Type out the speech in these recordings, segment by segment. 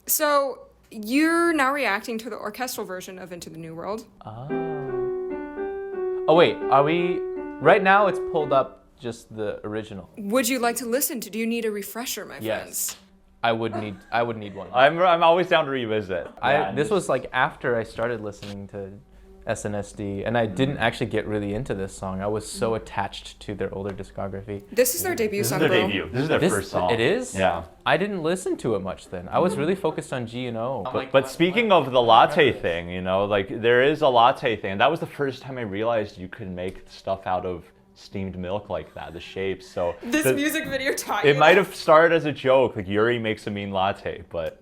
So you're now reacting to the orchestral version of Into the New World. Oh wait, are we? Right now it's pulled up just the original. Would you like to listen to? Do you need a refresher, my Yes. friends? I would need one. I'm always down to revisit. This was like after I started listening to SNSD, and I didn't actually get really into this song. I was so attached to their older discography. This is their debut This is song, their bro. debut. This is their first song. It is? Yeah. I didn't listen to it much then. I was really focused on G and O. But speaking of the latte thing, you know, like there is a latte thing. That was the first time I realized you could make stuff out of steamed milk like that, the shapes. So This music video taught you it might that. have started as a joke, like Yuri makes a mean latte, but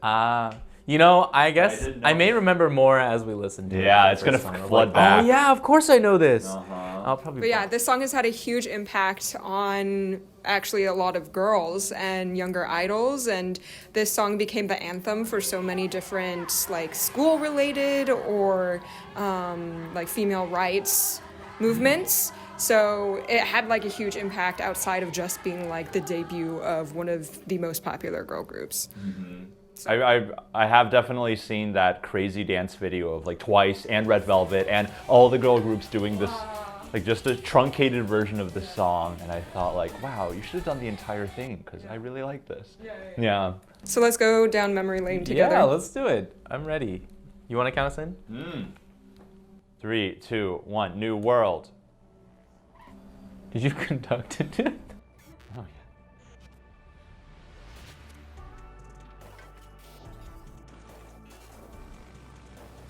You know, I guess didn't know I may remember more as we listen to it. yeah, the it's gonna first song. I was flood like, back. oh yeah, of course I know this. I'll probably. But yeah, this song has had a huge impact on actually a lot of girls and younger idols, and this song became the anthem for so many different like school-related or like female rights movements. So it had like a huge impact outside of just being like the debut of one of the most popular girl groups. I have definitely seen that crazy dance video of like Twice and Red Velvet and all the girl groups doing this, like just a truncated version of the song, and I thought like, wow, you should have done the entire thing because I really like this. Yeah. So let's go down memory lane together. Yeah, let's do it. I'm ready. You want to count us in? 3, 2, 1. New World. Did you conduct it? Oh yeah.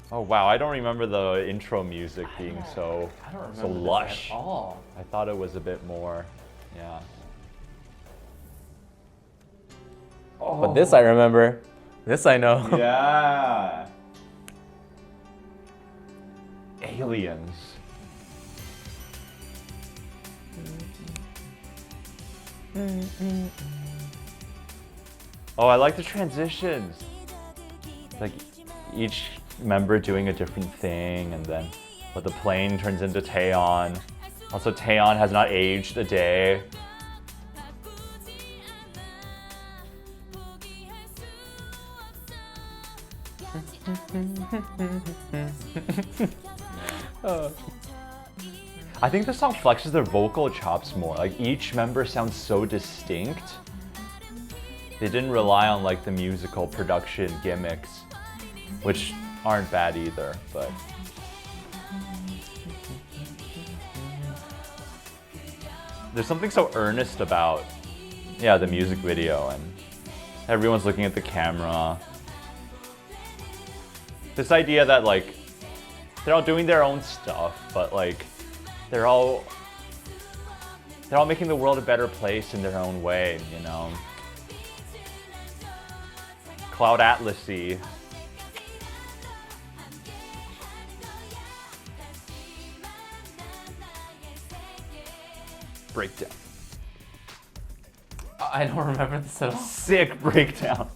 Oh wow, I don't remember the intro music being so lush. At all. I thought it was a bit more, yeah. But this I remember. This I know. Yeah. Aliens. Oh, I like the transitions. Like each member doing a different thing, and then but the plane turns into Taeyeon. Also, Taeyeon has not aged a day. I think the song flexes their vocal chops more. Like each member sounds so distinct. They didn't rely on like the musical production gimmicks, which aren't bad either, but there's something so earnest about the music video, and everyone's looking at the camera. This idea that like they're all doing their own stuff, but like they're all making the world a better place in their own way, you know. Cloud Atlasy. Breakdown. I don't remember this at all. Sick breakdown.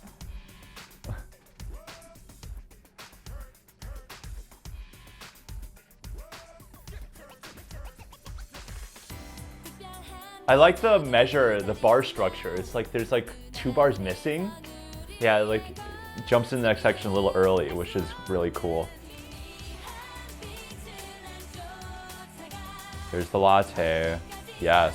I like the measure, the bar structure. It's like there's like 2 bars missing. Yeah, like jumps in the next section a little early, which is really cool. There's the latte. Yes.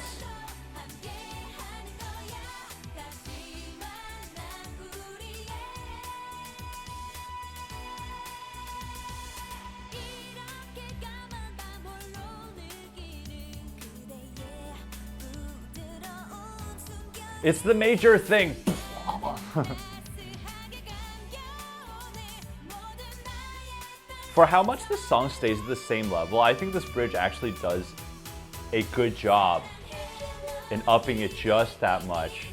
It's the major thing. For how much this song stays at the same level, I think this bridge actually does a good job in upping it just that much.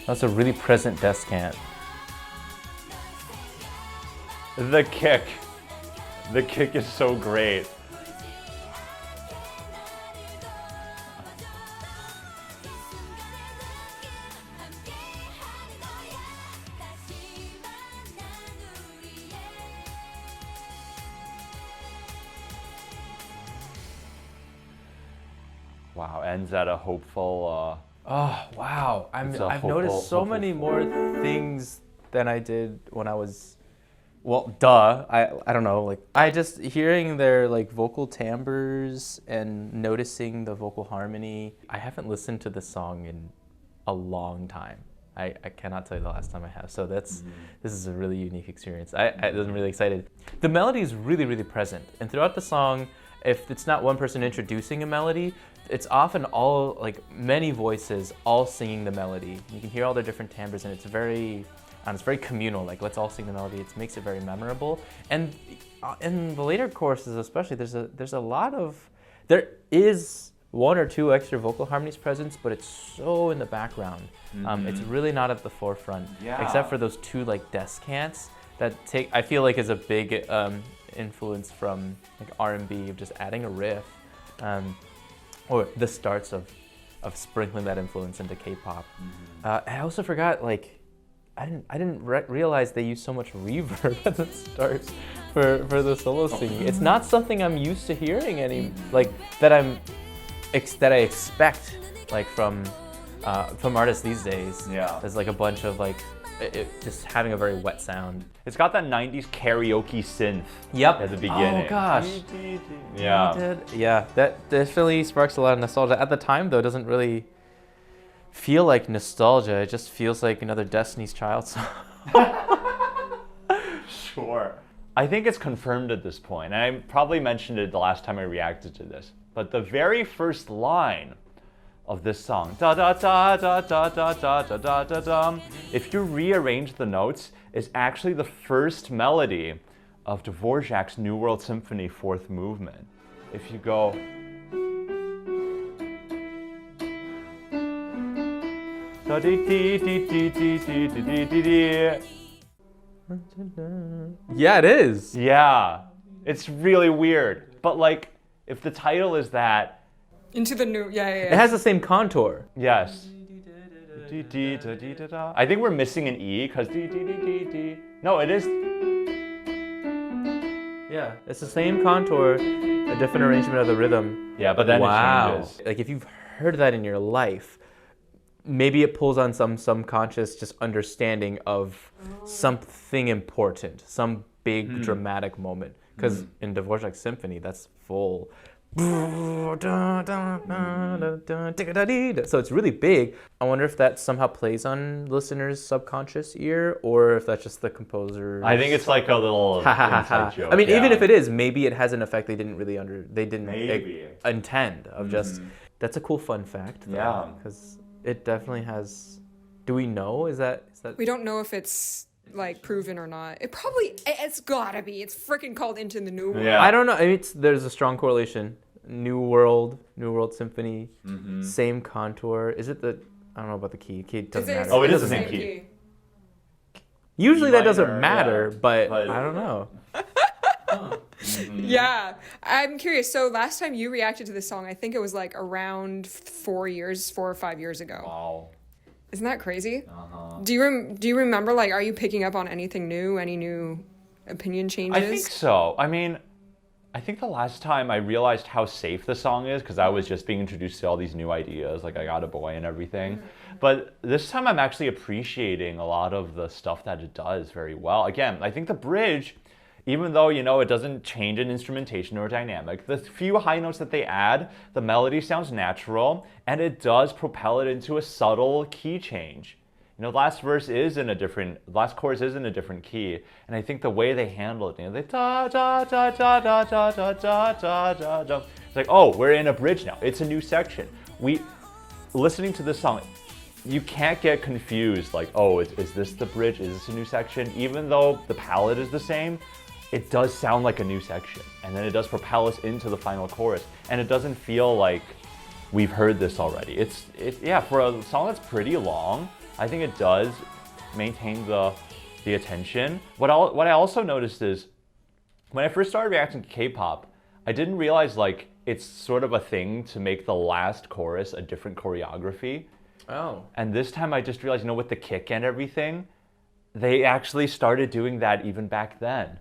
That's a really present descant. The kick. The kick is so great. Wow, ends at a hopeful. Oh wow! It's a I've hopeful- noticed so hopeful many fall. more things than I did when I was. Well, duh. I don't know. Like I just hearing their like vocal timbres and noticing the vocal harmony. I haven't listened to this song in a long time. I cannot tell you the last time I have. So this is a really unique experience. I'm really excited. The melody is really, really present. And throughout the song, if it's not one person introducing a melody, it's often all, like many voices all singing the melody. You can hear all their different timbres and it's very communal. Like let's all sing the melody. It makes it very memorable. And in the later choruses especially, there is one or two extra vocal harmonies present, but it's so in the background. It's really not at the forefront, except for those two like descants that I feel like is a big influence from like R&B of just adding a riff, or the starts of sprinkling that influence into K-pop. I also forgot I didn't realize they use so much reverb at the start for the solo singing. It's not something I'm used to hearing that I expect like from artists these days. Yeah. There's like a bunch of just having a very wet sound. It's got that 90s karaoke synth Yep. at the beginning. Oh gosh. Yeah. Yeah, that definitely sparks a lot of nostalgia. At the time though, it doesn't really feel like nostalgia. It just feels like another Destiny's Child song. Sure. I think it's confirmed at this point, and I probably mentioned it the last time I reacted to this, but the very first line of this song, da da da da da da da da da da da, if you rearrange the notes, is actually the first melody of Dvorak's New World Symphony Fourth Movement. If you go, da dee dee dee dee dee dee dee dee dee. Yeah, it is. Yeah, it's really weird. But like, if the title is that, Into the new, yeah. It has the same contour. yes. I think we're missing an E because no, it is. Yeah, it's the same contour, a different arrangement of the rhythm. Yeah, but then it changes. Like if you've heard that in your life, maybe it pulls on some subconscious just understanding of something important, some big dramatic moment. Because in Dvorak's symphony, that's full. So it's really big. I wonder if that somehow plays on listeners' subconscious ear, or if that's just the composer. I think it's like a little inside joke. I mean, even yeah. if it is, maybe it has an effect they didn't Maybe. intend of just. That's a cool fun fact. Though, Yeah. because it definitely has. Do we know? Is that? We don't know if it's like proven or not. It's gotta be. It's freaking called Into the New World. Yeah. I don't know. I mean, there's a strong correlation. New World Symphony, same contour. Is it the? I don't know about the key. Key doesn't matter. Oh, it is doesn't the same matter. key. Usually E that doesn't minor, matter, yeah. but But- I don't know. Yeah, I'm curious. So last time you reacted to this song, I think it was like around 4 or 5 years ago. Wow. Isn't that crazy? Do you remember? Like, are you picking up on anything new? Any new opinion changes? I think so. I mean, I think the last time I realized how safe the song is, because I was just being introduced to all these new ideas, like I Got a Boy and everything. But this time I'm actually appreciating a lot of the stuff that it does very well. Again, I think the bridge, even though, it doesn't change in instrumentation or dynamic, the few high notes that they add, the melody sounds natural, and it does propel it into a subtle key change. The last chorus is in a different key, and I think the way they handle it, they da da da da da da da da da da da. It's like, oh, we're in a bridge now. It's a new section. Listening to this song, you can't get confused. Like, oh, is this the bridge? Is this a new section? Even though the palette is the same, it does sound like a new section, and then it does propel us into the final chorus, and it doesn't feel like we've heard this already. Yeah, for a song that's pretty long, I think it does maintain the attention. What I also noticed is when I first started reacting to K-pop, I didn't realize like it's sort of a thing to make the last chorus a different choreography. Oh. And this time I just realized, with the kick and everything, they actually started doing that even back then.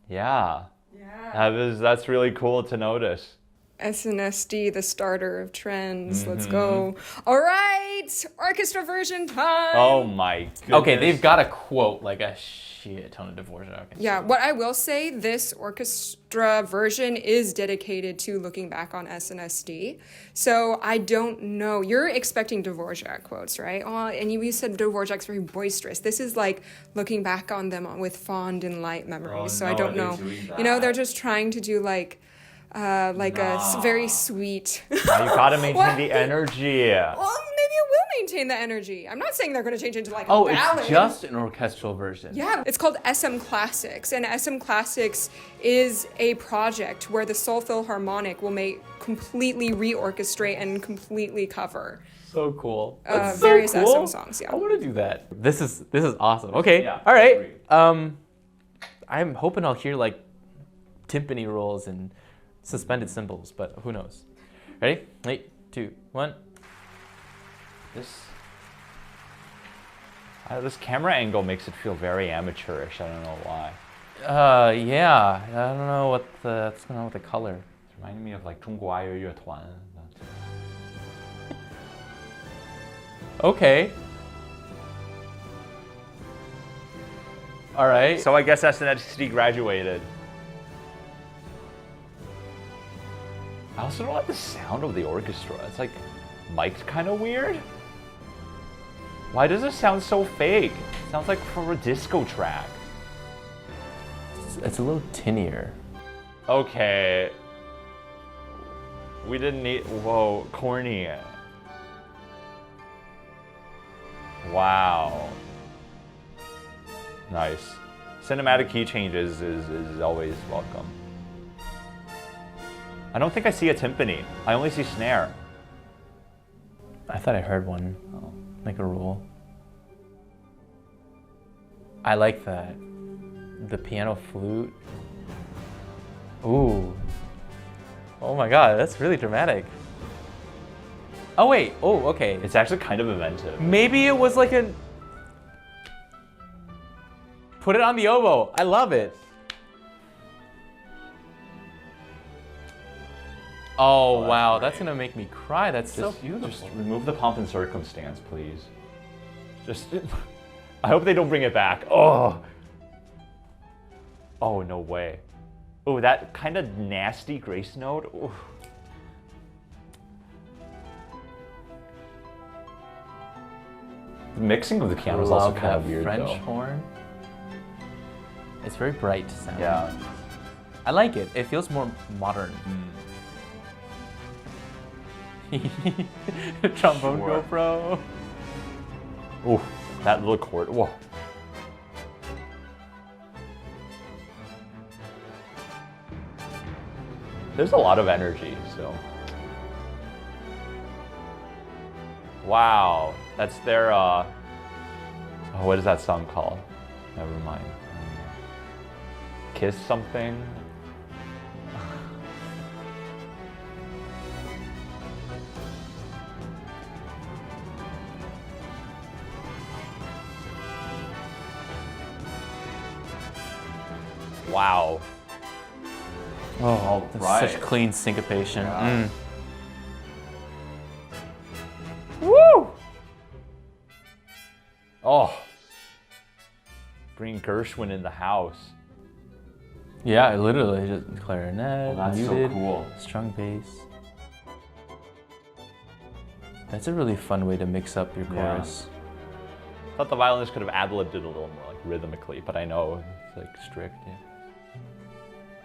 Yeah. Yeah. That's really cool to notice. SNSD, the starter of trends. Let's go. All right, orchestra version time. Oh my goodness. Okay, they've got a quote like a shit ton of Dvorak. Yeah, what I will say, this orchestra version is dedicated to looking back on SNSD. So I don't know. You're expecting Dvorak quotes, right? Oh, and you said Dvorak's very boisterous. This is like looking back on them with fond and light memories. So I don't know. You know, they're just trying to do like a very sweet. Now you gotta maintain the energy. Well, maybe it will maintain the energy. I'm not saying they're going to change into like a Oh, ballad. it's just an orchestral version. Yeah, it's called SM Classics, and SM Classics is a project where the Seoul Philharmonic will completely reorchestrate and completely cover So cool. That's so various cool. SM songs. Yeah. I want to do that. This is awesome. Okay. Yeah, All right. agreed. I'm hoping I'll hear like timpani rolls and suspended cymbals, but who knows? Ready? 3, 2, 1. This camera angle makes it feel very amateurish. I don't know why. Yeah. I don't know what's going on with the color. It's reminding me of like 中国爱乐乐团. Okay. All right. So I guess SNSD graduated. I also don't like the sound of the orchestra. It's like mic'd kind of weird. Why does it sound so fake? It sounds like from a disco track. It's a little tinnier. Okay. We didn't need. Whoa, corny. Wow. Nice. Cinematic key changes is always welcome. I don't think I see a timpani. I only see snare. I thought I heard one, like a roll. I like that. The piano flute. Ooh. Oh my god, that's really dramatic. Oh wait, oh okay. It's actually kind of inventive. Maybe it was like a... Put it on the oboe. I love it. Oh wow, that's gonna make me cry. That's so beautiful. Just remove the pomp and circumstance, please. Just, I hope they don't bring it back. Oh. Oh, no way. Oh, that kind of nasty grace note. Ooh. The mixing of the piano is also kind of weird, French though. horn. It's very bright sound. Yeah. I like it. It feels more modern. Trombone Sure. GoPro. Ooh, that little chord. Whoa. There's a lot of energy, so. Wow, that's their, oh, what is that song called? Never mind. Kiss something? Wow. Oh, that's right. such clean syncopation. Yeah. Woo! Oh. Bring Gershwin in the house. Yeah, literally just clarinet, Oh, that's so muted, cool. strung bass. That's a really fun way to mix up your Yeah. chorus. I thought the violinist could have ad-libbed it a little more, like rhythmically, but I know it's like strict. Yeah.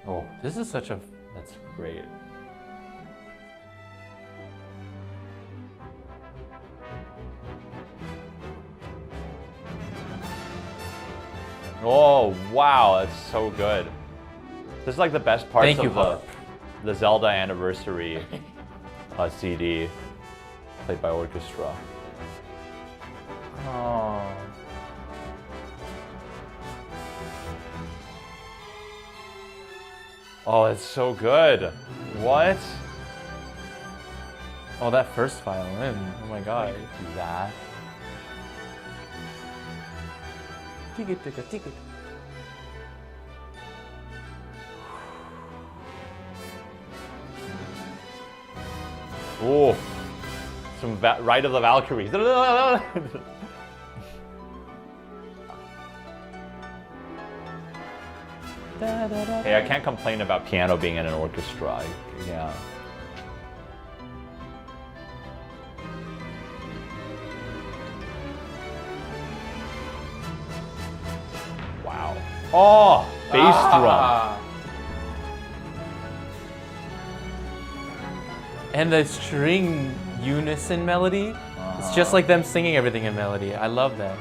Oh, This is such a... that's great. Oh, wow, that's so good. This is like the best parts Thank you, of Harp. the Zelda anniversary CD played by Orchestra. Oh. Oh, it's so good. What? Oh, that first violin. Oh my god. That. Tiki-tika-tika. Oh, some Ride of the Valkyries. Hey, I can't complain about piano being in an orchestra. Yeah. Wow. Oh, bass drum. And the string unison melody. It's just like them singing everything in melody. I love that.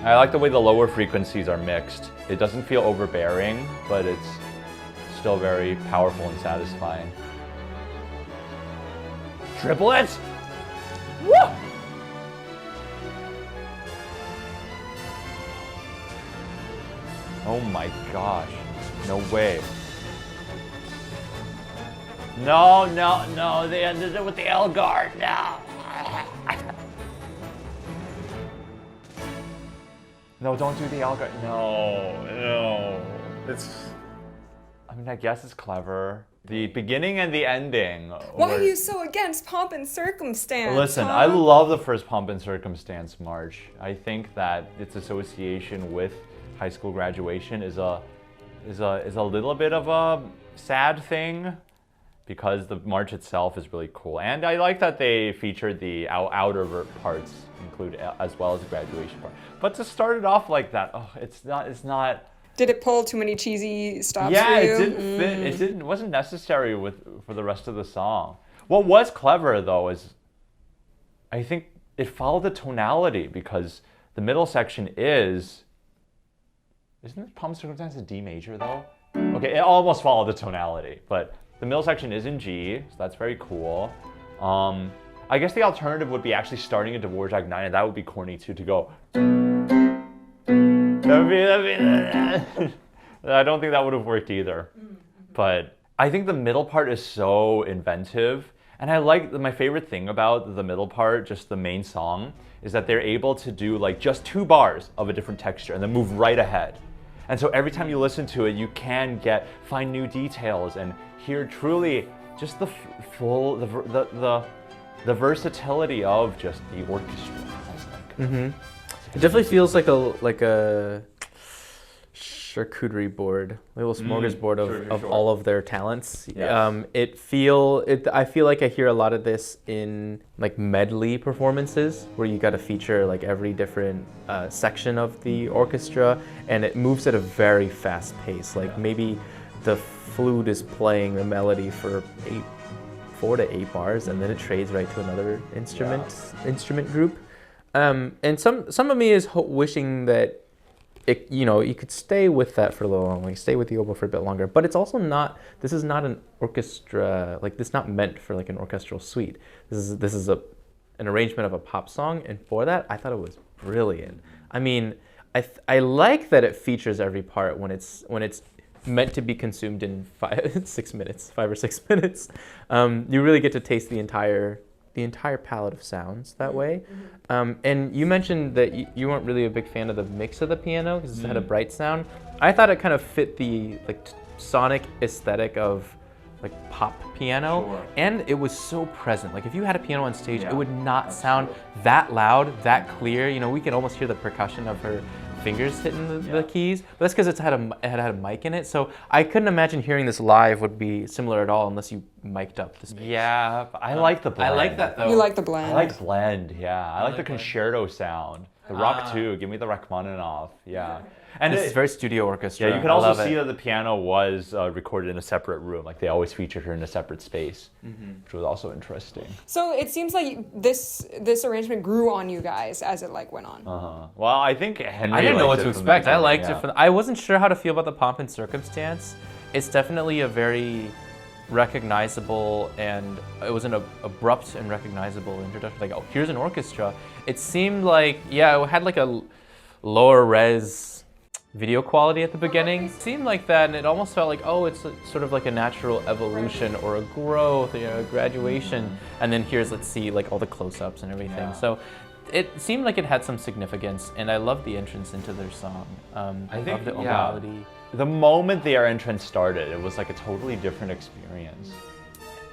I like the way the lower frequencies are mixed. It doesn't feel overbearing, but it's still very powerful and satisfying. Triplets? Woo! Oh my gosh. No way. No, no, no. They ended it with the L guard. No. No, don't do the L guard. No, no. I mean, I guess it's clever. The beginning and the ending. Why are you so against Pomp and Circumstance? Listen, huh? I love the first Pomp and Circumstance march. I think that its association with high school graduation is a little bit of a sad thing because the march itself is really cool. And I like that they featured the outer parts include as well as the graduation part. But to start it off like that, oh, it's not. Did it pull too many cheesy stops Yeah, for you? it didn't fit. It wasn't necessary for the rest of the song. What was clever though is, I think it followed the tonality because the middle section isn't it Pomp and Circumstance in D major though? Okay, it almost followed the tonality, but the middle section is in G, so that's very cool. I guess the alternative would be actually starting a Dvorak 9, and that would be corny too, to go. I don't think that would have worked either. But I think the middle part is so inventive. And I like, my favorite thing about the middle part, just the main song, is that they're able to do like just 2 bars of a different texture and then move right ahead. And so every time you listen to it, you can find new details and hear truly just the the versatility of just the orchestra. It definitely feels like a charcuterie board, a little smorgasbord of all of their talents. Yes. I feel like I hear a lot of this in like medley performances where you got to feature like every different section of the orchestra, and it moves at a very fast pace. Like maybe the flute is playing the melody for 4 to 8 bars, and then it trades right to another instrument group. And some of me is wishing that you could stay with that for a little longer, stay with the oboe for a bit longer. But it's also not. This is not an orchestra. Like this is not meant for like an orchestral suite. This is an arrangement of a pop song, and for that, I thought it was brilliant. I mean, I like that it features every part when it's meant to be consumed in 5 or 6 minutes. You really get to taste the entire palette of sounds that way. And you mentioned that you weren't really a big fan of the mix of the piano because it had a bright sound. I thought it kind of fit the sonic aesthetic of like pop piano, and it was so present. Like if you had a piano on stage, it would not sound that loud, that clear. We could almost hear the percussion of her fingers hitting the keys, but that's because it had a mic in it. So I couldn't imagine hearing this live would be similar at all unless you mic'd up the space. Yeah, I like the blend. I like that though. You like the blend? I like blend, yeah. I like the concerto sound. The rock too, give me the Rachmaninoff, yeah. And it's very studio orchestra. Yeah, you can also see that the piano was recorded in a separate room. Like they always featured her in a separate space, which was also interesting. So it seems like this arrangement grew on you guys as it went on. Well, I think Henry. I didn't know what to expect. I liked it. I wasn't sure how to feel about the Pomp and Circumstance. It's definitely a very recognizable, and it was an abrupt and recognizable introduction. Like, oh, here's an orchestra. It seemed like, it had like a lower res video quality at the beginning. It seemed like that, and it almost felt like, oh, it's sort of like a natural evolution or a growth, a graduation. And then let's see like all the close-ups and everything. So it seemed like it had some significance, and I loved the entrance into their song. I loved the melody. The moment their entrance started, it was like a totally different experience.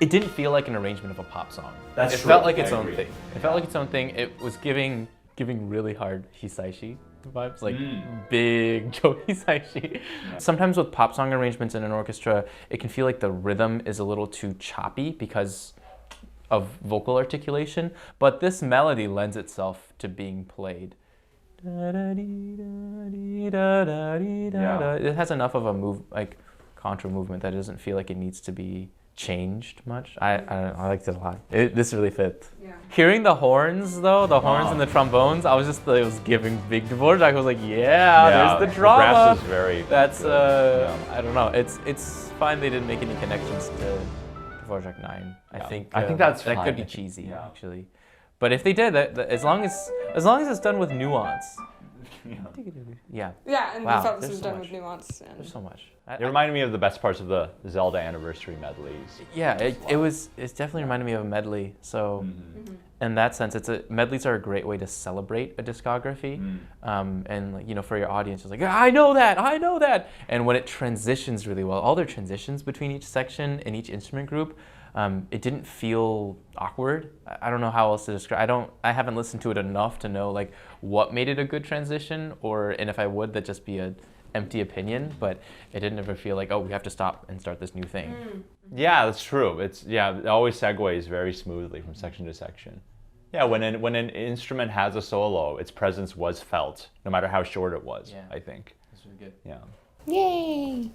It didn't feel like an arrangement of a pop song. That's It true. felt like its I own agree. thing. It felt like its own thing. It was giving really hard Hisaishi vibes, like big Joe Hisaishi. Sometimes with pop song arrangements in an orchestra, it can feel like the rhythm is a little too choppy because of vocal articulation, but this melody lends itself to being played. It has enough of a contra movement that it doesn't feel like it needs to be changed much. I liked it a lot. This really fit. Yeah. Hearing the horns though, the horns and the trombones, it was giving big Dvorak. I was like, there's the drama. The brass is very That's good. I don't know. It's fine they didn't make any connections to Dvorak 9. I think that's that could be fine. cheesy Yeah. actually. But if they did that, as long as it's done with nuance. Yeah. Yeah, and Wow, we felt this there's was so done much. with nuance. And There's so much. It reminded me of the best parts of the Zelda anniversary medleys. Yeah, it definitely reminded me of a medley. So in that sense, medleys are a great way to celebrate a discography. And like, for your audience, it's like, I know that. And when it transitions really well, all their transitions between each section and each instrument group, it didn't feel awkward. I don't know how else to describe. I haven't listened to it enough to know like what made it a good transition, and if I would, that'd just be a empty opinion. But it didn't ever feel like, oh, we have to stop and start this new thing. Yeah, that's true. It always segues very smoothly from section to section. Yeah, when an instrument has a solo, its presence was felt, no matter how short it was. Yeah. I think. That's really good. Yeah. Yay!